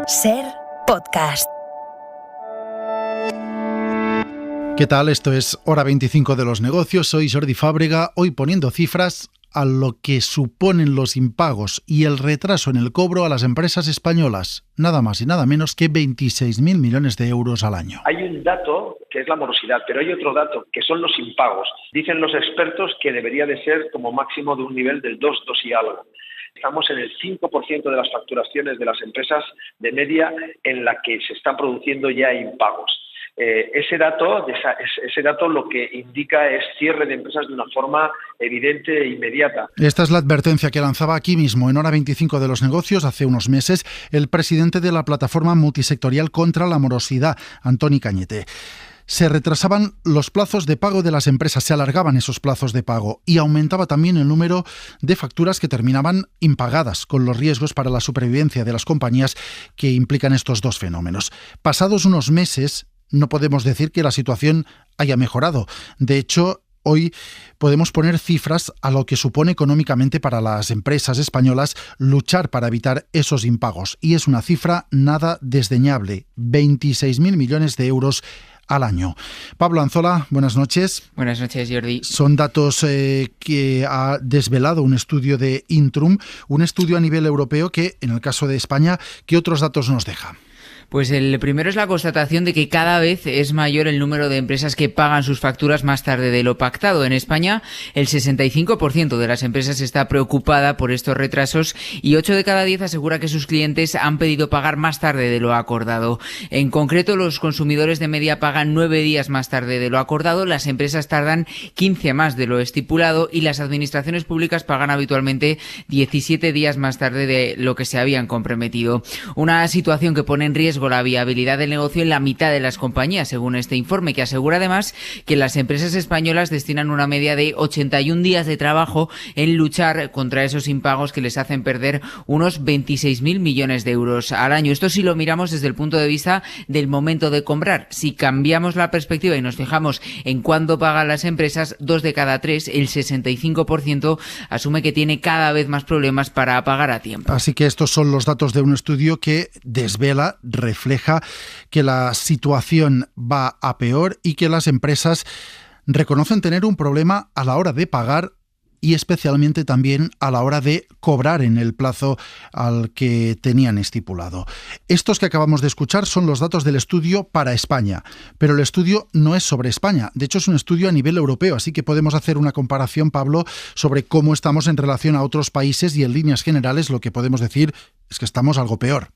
SER Podcast. ¿Qué tal? Esto es Hora 25 de los negocios. Soy Jordi Fábrega, hoy poniendo cifras a lo que suponen los impagos y el retraso en el cobro a las empresas españolas. Nada más y nada menos que 26.000 millones de euros al año. Hay un dato que es la morosidad, pero hay otro dato que son los impagos. Dicen los expertos que debería de ser como máximo de un nivel del 2 y algo. Estamos en el 5% de las facturaciones de las empresas de media en la que se están produciendo ya impagos. Ese dato lo que indica es cierre de empresas de una forma evidente e inmediata. Esta es la advertencia que lanzaba aquí mismo en Hora 25 de los negocios hace unos meses el presidente de la plataforma multisectorial contra la morosidad, Antoni Cañete. Se retrasaban los plazos de pago de las empresas, se alargaban esos plazos de pago y aumentaba también el número de facturas que terminaban impagadas, con los riesgos para la supervivencia de las compañías que implican estos dos fenómenos. Pasados unos meses, no podemos decir que la situación haya mejorado. De hecho, hoy podemos poner cifras a lo que supone económicamente para las empresas españolas luchar para evitar esos impagos. Y es una cifra nada desdeñable, 26.000 millones de euros al año. Pablo Anzola, buenas noches. Buenas noches, Jordi. Son datos que ha desvelado un estudio de Intrum, un estudio a nivel europeo que, en el caso de España, ¿qué otros datos nos deja? Pues el primero es la constatación de que cada vez es mayor el número de empresas que pagan sus facturas más tarde de lo pactado. En España, el 65% de las empresas está preocupada por estos retrasos y 8 de cada 10 asegura que sus clientes han pedido pagar más tarde de lo acordado. En concreto, los consumidores de media pagan 9 días más tarde de lo acordado, las empresas tardan 15 más de lo estipulado y las administraciones públicas pagan habitualmente 17 días más tarde de lo que se habían comprometido. Una situación que pone en riesgo la viabilidad del negocio en la mitad de las compañías, según este informe, que asegura además que las empresas españolas destinan una media de 81 días de trabajo en luchar contra esos impagos que les hacen perder unos 26.000 millones de euros al año. Esto si lo miramos desde el punto de vista del momento de cobrar. Si cambiamos la perspectiva y nos fijamos en cuándo pagan las empresas, 2 de cada 3, el 65%, asume que tiene cada vez más problemas para pagar a tiempo. Así que estos son los datos de un estudio que desvela, refleja que la situación va a peor y que las empresas reconocen tener un problema a la hora de pagar y especialmente también a la hora de cobrar en el plazo al que tenían estipulado. Estos que acabamos de escuchar son los datos del estudio para España, pero el estudio no es sobre España, de hecho es un estudio a nivel europeo, así que podemos hacer una comparación, Pablo, sobre cómo estamos en relación a otros países y en líneas generales lo que podemos decir es que estamos algo peor.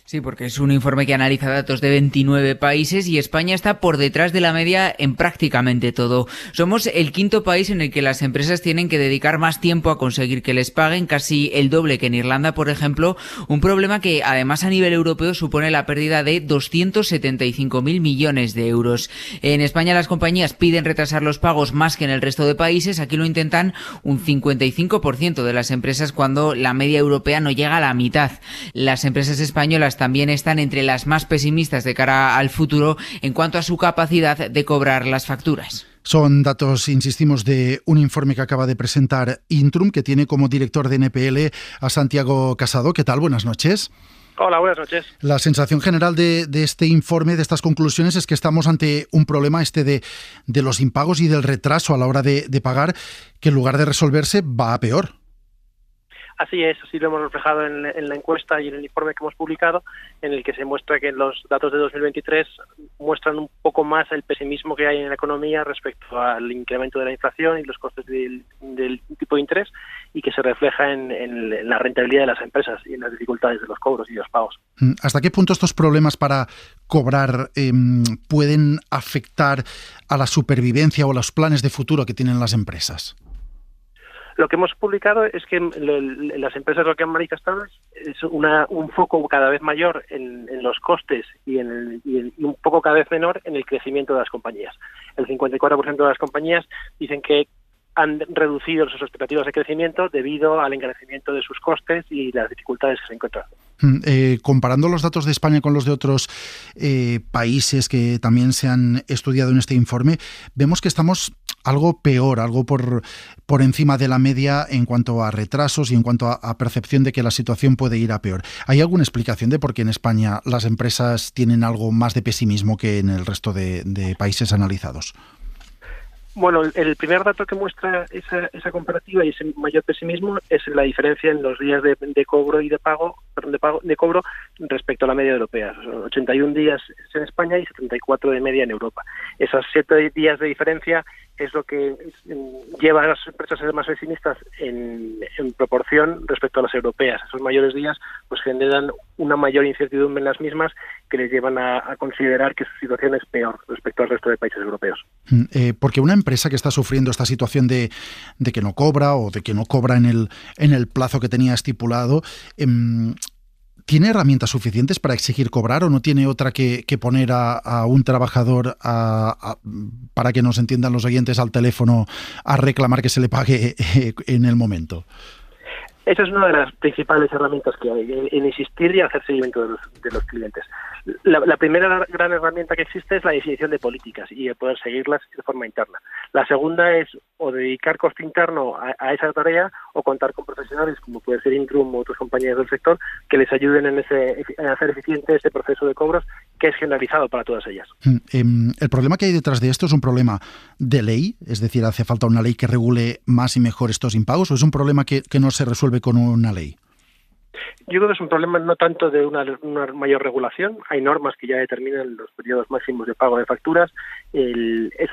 Sí, porque es un informe que analiza datos de 29 países y España está por detrás de la media en prácticamente todo. Somos el quinto país en el que las empresas tienen que dedicar más tiempo a conseguir que les paguen, casi el doble que en Irlanda, por ejemplo, un problema que además a nivel europeo supone la pérdida de 275.000 millones de euros. En España las compañías piden retrasar los pagos más que en el resto de países, aquí lo intentan un 55% de las empresas cuando la media europea no llega a la mitad. Las empresas españolas también están entre las más pesimistas de cara al futuro en cuanto a su capacidad de cobrar las facturas. Son datos, insistimos, de un informe que acaba de presentar Intrum, que tiene como director de NPL a Santiago Casado. ¿Qué tal? Buenas noches. Hola, buenas noches. La sensación general de este informe, de estas conclusiones, es que estamos ante un problema de los impagos y del retraso a la hora de pagar, que en lugar de resolverse va a peor. Así es, así lo hemos reflejado en la encuesta y en el informe que hemos publicado, en el que se muestra que los datos de 2023 muestran un poco más el pesimismo que hay en la economía respecto al incremento de la inflación y los costes del tipo de interés, y que se refleja en la rentabilidad de las empresas y en las dificultades de los cobros y los pagos. ¿Hasta qué punto estos problemas para cobrar pueden afectar a la supervivencia o a los planes de futuro que tienen las empresas? Lo que hemos publicado es que las empresas lo que han manifestado es un foco cada vez mayor en los costes y un poco cada vez menor en el crecimiento de las compañías. El 54% de las compañías dicen que han reducido sus expectativas de crecimiento debido al encarecimiento de sus costes y las dificultades que se encuentran. Comparando los datos de España con los de otros países que también se han estudiado en este informe, vemos que estamos algo peor, algo por encima de la media en cuanto a retrasos y en cuanto a percepción de que la situación puede ir a peor. ¿Hay alguna explicación de por qué en España las empresas tienen algo más de pesimismo que en el resto de países analizados? Bueno, el primer dato que muestra esa comparativa y ese mayor pesimismo es la diferencia en los días de cobro y de cobro respecto a la media europea. Son 81 días en España y 74 de media en Europa. Esos 7 días de diferencia es lo que lleva a las empresas a ser más pesimistas en proporción respecto a las europeas. Esos mayores días pues generan una mayor incertidumbre en las mismas que les llevan a considerar que su situación es peor respecto al resto de países europeos. Porque una empresa que está sufriendo esta situación de que no cobra o de que no cobra en el plazo que tenía estipulado, ¿tiene herramientas suficientes para exigir cobrar o no tiene otra que poner a un trabajador, para que nos entiendan los oyentes, al teléfono a reclamar que se le pague en el momento? Esa es una de las principales herramientas que hay, en insistir y hacer seguimiento de los clientes. La primera gran herramienta que existe es la definición de políticas y poder seguirlas de forma interna. La segunda es o dedicar coste interno a esa tarea o contar con profesionales como puede ser Intrum u otras compañías del sector que les ayuden en hacer eficiente este proceso de cobros que es generalizado para todas ellas. El problema que hay detrás de esto es un problema de ley, es decir, ¿hace falta una ley que regule más y mejor estos impagos o es un problema que no se resuelve con una ley? Yo creo que es un problema no tanto de una mayor regulación. Hay normas que ya determinan los periodos máximos de pago de facturas. Es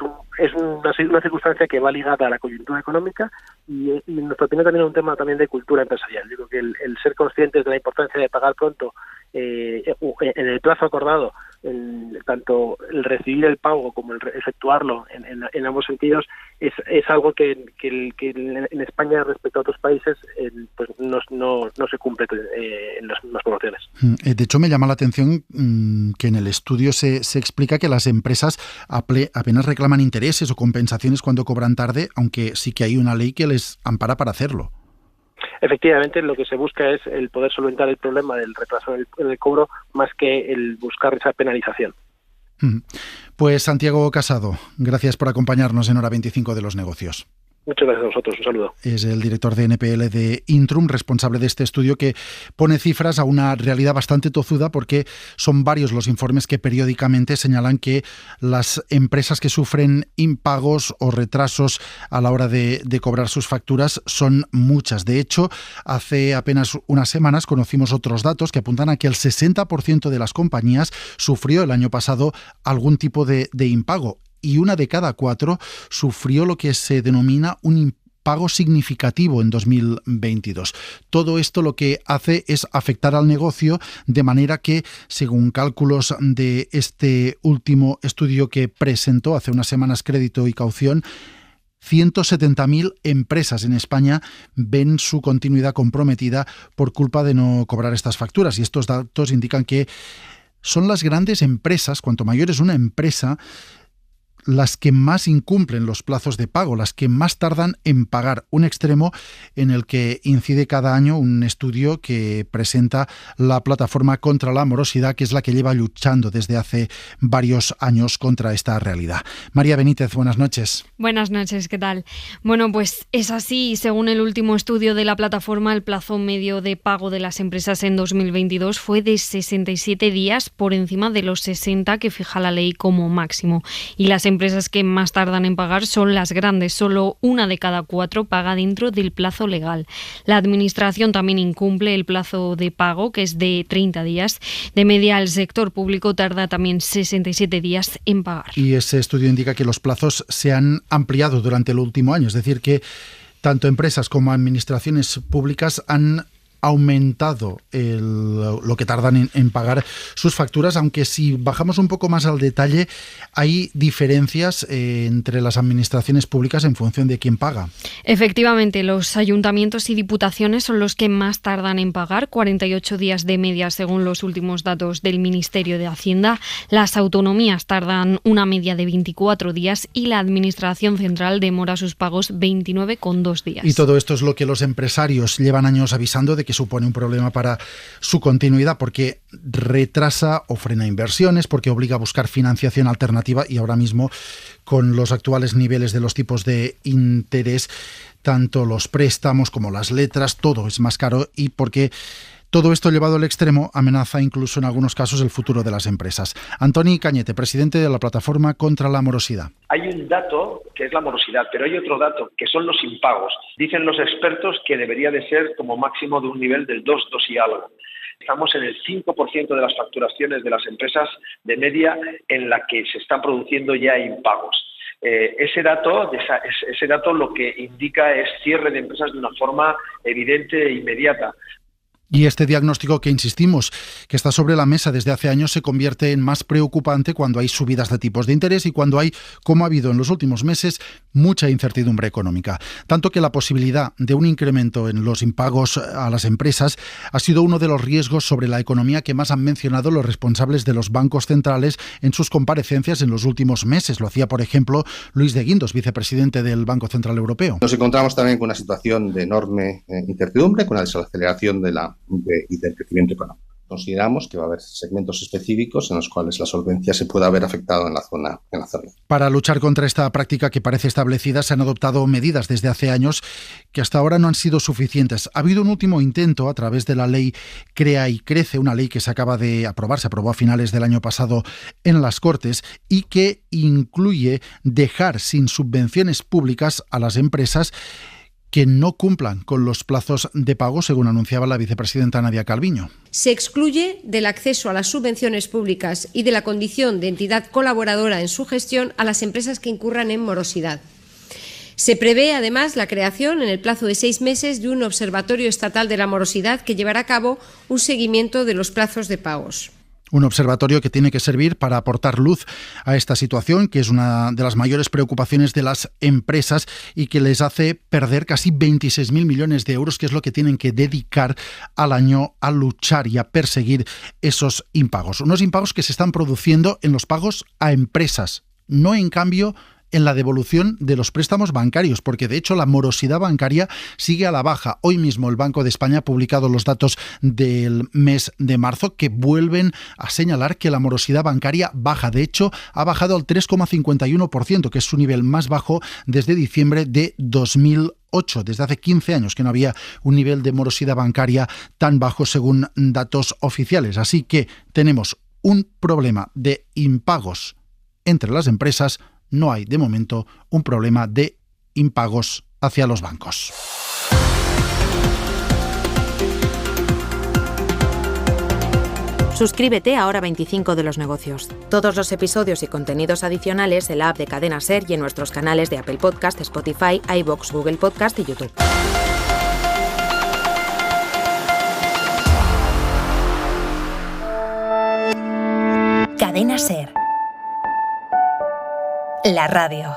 una circunstancia que va ligada a la coyuntura económica y en nuestra opinión también es un tema también de cultura empresarial. Yo creo que el ser conscientes de la importancia de pagar pronto en el plazo acordado, tanto el recibir el pago como el efectuarlo en ambos sentidos, es algo que en España respecto a otros países pues no se cumple en las proporciones. De hecho, me llama la atención que en el estudio se explica que las empresas apenas reclaman intereses o compensaciones cuando cobran tarde, aunque sí que hay una ley que les ampara para hacerlo. Efectivamente, lo que se busca es el poder solventar el problema del retraso en el cobro más que el buscar esa penalización. Pues Santiago Casado, gracias por acompañarnos en Hora 25 de los Negocios. Muchas gracias a vosotros, un saludo. Es el director de NPL de Intrum, responsable de este estudio que pone cifras a una realidad bastante tozuda porque son varios los informes que periódicamente señalan que las empresas que sufren impagos o retrasos a la hora de cobrar sus facturas son muchas. De hecho, hace apenas unas semanas conocimos otros datos que apuntan a que el 60% de las compañías sufrió el año pasado algún tipo de impago. Y 1 de cada 4 sufrió lo que se denomina un impago significativo en 2022. Todo esto lo que hace es afectar al negocio de manera que, según cálculos de este último estudio que presentó hace unas semanas Crédito y Caución, 170.000 empresas en España ven su continuidad comprometida por culpa de no cobrar estas facturas. Y estos datos indican que son las grandes empresas, cuanto mayor es una empresa, las que más incumplen los plazos de pago, las que más tardan en pagar, un extremo en el que incide cada año un estudio que presenta la Plataforma contra la Morosidad, que es la que lleva luchando desde hace varios años contra esta realidad. María Benítez, buenas noches. Buenas noches, ¿qué tal? Bueno, pues es así. Según el último estudio de la plataforma, el plazo medio de pago de las empresas en 2022 fue de 67 días por encima de los 60 que fija la ley como máximo. Y las empresas que más tardan en pagar son las grandes. Solo 1 de cada 4 paga dentro del plazo legal. La Administración también incumple el plazo de pago, que es de 30 días. De media, el sector público tarda también 67 días en pagar. Y ese estudio indica que los plazos se han ampliado durante el último año. Es decir, que tanto empresas como administraciones públicas han aumentado lo que tardan en pagar sus facturas, aunque si bajamos un poco más al detalle, hay diferencias entre las administraciones públicas en función de quién paga. Efectivamente, los ayuntamientos y diputaciones son los que más tardan en pagar, 48 días de media según los últimos datos del Ministerio de Hacienda. Las autonomías tardan una media de 24 días y la Administración Central demora sus pagos 29,2 días. Y todo esto es lo que los empresarios llevan años avisando de que que supone un problema para su continuidad porque retrasa o frena inversiones, porque obliga a buscar financiación alternativa y ahora mismo con los actuales niveles de los tipos de interés, tanto los préstamos como las letras, todo es más caro y porque todo esto llevado al extremo amenaza incluso en algunos casos el futuro de las empresas. Antoni Cañete, presidente de la Plataforma contra la Morosidad. Hay un dato que es la morosidad, pero hay otro dato que son los impagos. Dicen los expertos que debería de ser como máximo de un nivel del 2 y algo. Estamos en el 5% de las facturaciones de las empresas de media en la que se están produciendo ya impagos. Ese dato lo que indica es cierre de empresas de una forma evidente e inmediata. Y este diagnóstico que insistimos, que está sobre la mesa desde hace años, se convierte en más preocupante cuando hay subidas de tipos de interés y cuando hay, como ha habido en los últimos meses, mucha incertidumbre económica. Tanto que la posibilidad de un incremento en los impagos a las empresas ha sido uno de los riesgos sobre la economía que más han mencionado los responsables de los bancos centrales en sus comparecencias en los últimos meses. Lo hacía, por ejemplo, Luis de Guindos, vicepresidente del Banco Central Europeo. Nos encontramos también con una situación de enorme incertidumbre, con la desaceleración y del crecimiento económico. Consideramos que va a haber segmentos específicos en los cuales la solvencia se pueda haber afectado en la zona. Para luchar contra esta práctica que parece establecida, se han adoptado medidas desde hace años que hasta ahora no han sido suficientes. Ha habido un último intento a través de la ley Crea y Crece, una ley que se acaba de aprobar, se aprobó a finales del año pasado en las Cortes y que incluye dejar sin subvenciones públicas a las empresas que no cumplan con los plazos de pago, según anunciaba la vicepresidenta Nadia Calviño. Se excluye del acceso a las subvenciones públicas y de la condición de entidad colaboradora en su gestión a las empresas que incurran en morosidad. Se prevé, además, la creación, en el plazo de 6 meses, de un observatorio estatal de la morosidad que llevará a cabo un seguimiento de los plazos de pagos. Un observatorio que tiene que servir para aportar luz a esta situación, que es una de las mayores preocupaciones de las empresas y que les hace perder casi 26.000 millones de euros, que es lo que tienen que dedicar al año a luchar y a perseguir esos impagos. Unos impagos que se están produciendo en los pagos a empresas, no en cambio en la devolución de los préstamos bancarios, porque de hecho la morosidad bancaria sigue a la baja. Hoy mismo el Banco de España ha publicado los datos del mes de marzo que vuelven a señalar que la morosidad bancaria baja. De hecho, ha bajado al 3,51%, que es su nivel más bajo desde diciembre de 2008. Desde hace 15 años que no había un nivel de morosidad bancaria tan bajo según datos oficiales. Así que tenemos un problema de impagos entre las empresas. No hay, de momento, un problema de impagos hacia los bancos. Suscríbete a Hora 25 de los negocios. Todos los episodios y contenidos adicionales en la app de Cadena SER y en nuestros canales de Apple Podcast, Spotify, iVoox, Google Podcast y YouTube. Cadena SER. La radio.